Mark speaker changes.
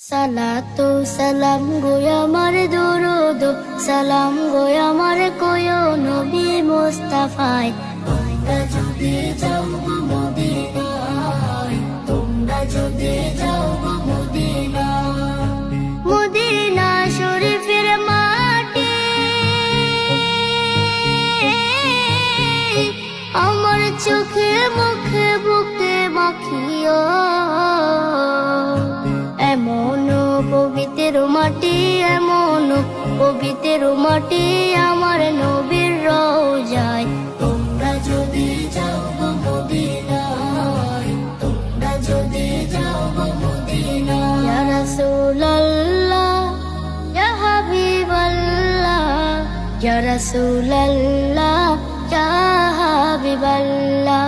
Speaker 1: সালাতু সালাম গো আমার দরুদ সালাম গো আমার কোয় নবী মুস্তাফায়। তোমরা যদি যাও গো মদিনায়, তোমরা যদি যাও গো মদিনায়, মদিনা শরীফের মাটি আমার চোখে মুখে বুকে মাখিও। এমন পবিত্র মাটি, এমন পবিত্র মাটি আমার নবীর রওজায়। তোমরা যদি যাও গো মদিনায়, তোমরা যদি যাও গো মদিনায়। ইয়া রাসূলুল্লাহ ইয়া হাবিবাল্লাহ, ইয়া রাসূলুল্লাহ ইয়া হাবিবাল্লাহ।